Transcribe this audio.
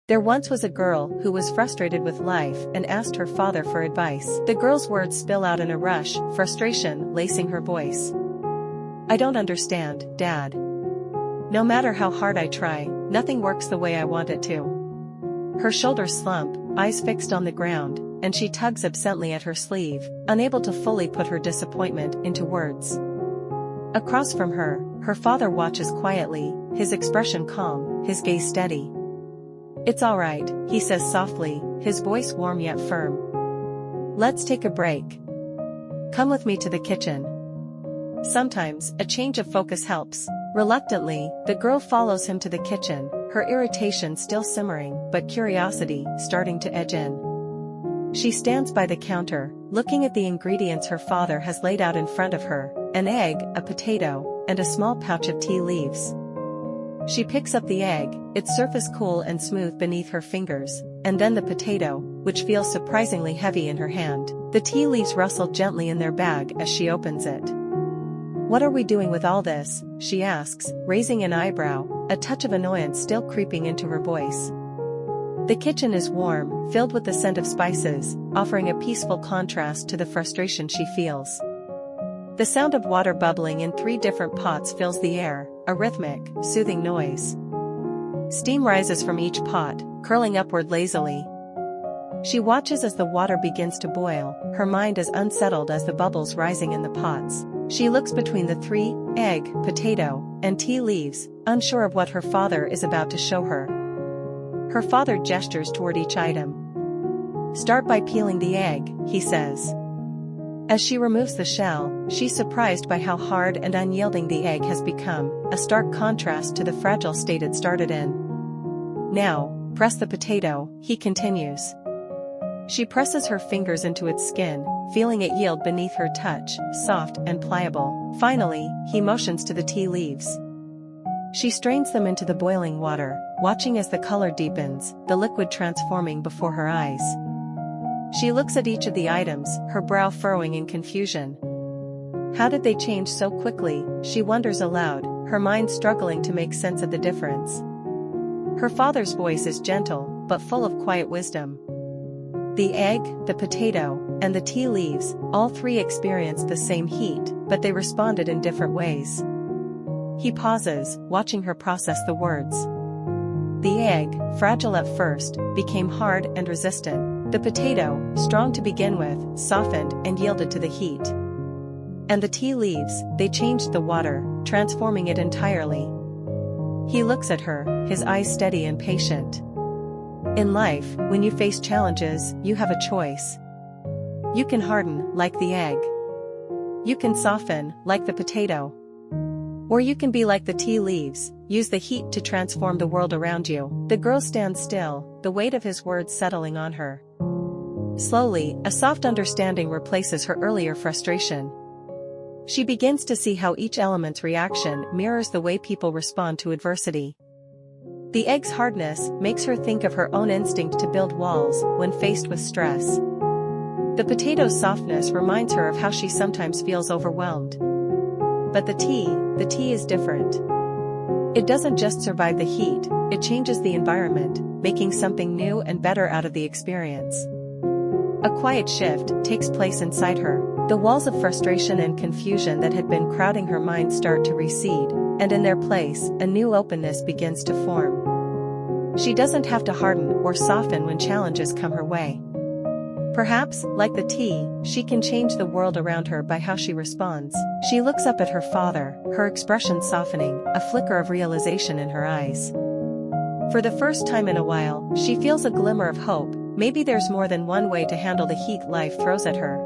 There once was a girl who was frustrated with life and asked her father for advice. The girl's words spill out in a rush, frustration lacing her voice. "I don't understand, Dad. No matter how hard I try, nothing works the way I want it to." Her shoulders slump, eyes fixed on the ground, and she tugs absently at her sleeve, unable to fully put her disappointment into words. Across from her, her father watches quietly, his expression calm, his gaze steady. "It's all right," he says softly, his voice warm yet firm. "Let's take a break. Come with me to the kitchen." Sometimes, a change of focus helps. Reluctantly, the girl follows him to the kitchen, her irritation still simmering, but curiosity starting to edge in. She stands by the counter, looking at the ingredients her father has laid out in front of her: an egg, a potato, and a small pouch of tea leaves. She picks up the egg, its surface cool and smooth beneath her fingers, and then the potato, which feels surprisingly heavy in her hand. The tea leaves rustle gently in their bag as she opens it. "What are we doing with all this?" she asks, raising an eyebrow, a touch of annoyance still creeping into her voice. The kitchen is warm, filled with the scent of spices, offering a peaceful contrast to the frustration she feels. The sound of water bubbling in 3 different pots fills the air, a rhythmic, soothing noise. Steam rises from each pot, curling upward lazily. She watches as the water begins to boil, her mind as unsettled as the bubbles rising in the pots. She looks between the 3, egg, potato, and tea leaves, unsure of what her father is about to show her. Her father gestures toward each item. "Start by peeling the egg," he says. As she removes the shell, she's surprised by how hard and unyielding the egg has become, a stark contrast to the fragile state it started in. "Now, press the potato," he continues. She presses her fingers into its skin, feeling it yield beneath her touch, soft and pliable. Finally, he motions to the tea leaves. She strains them into the boiling water, watching as the color deepens, the liquid transforming before her eyes. She looks at each of the items, her brow furrowing in confusion. How did they change so quickly, she wonders aloud, her mind struggling to make sense of the difference. Her father's voice is gentle, but full of quiet wisdom. The egg, the potato, and the tea leaves, all 3 experienced the same heat, but they responded in different ways. He pauses, watching her process the words. The egg, fragile at first, became hard and resistant. The potato, strong to begin with, softened and yielded to the heat. And the tea leaves, they changed the water, transforming it entirely. He looks at her, his eyes steady and patient. In life, when you face challenges, you have a choice. You can harden, like the egg. You can soften, like the potato. Or you can be like the tea leaves, use the heat to transform the world around you. The girl stands still, the weight of his words settling on her. Slowly, a soft understanding replaces her earlier frustration. She begins to see how each element's reaction mirrors the way people respond to adversity. The egg's hardness makes her think of her own instinct to build walls when faced with stress. The potato's softness reminds her of how she sometimes feels overwhelmed. But the tea is different. It doesn't just survive the heat, it changes the environment, making something new and better out of the experience. A quiet shift takes place inside her. The walls of frustration and confusion that had been crowding her mind start to recede, and in their place, a new openness begins to form. She doesn't have to harden or soften when challenges come her way. Perhaps, like the tea, she can change the world around her by how she responds. She looks up at her father, her expression softening, a flicker of realization in her eyes. For the first time in a while, she feels a glimmer of hope. Maybe there's more than one way to handle the heat life throws at her.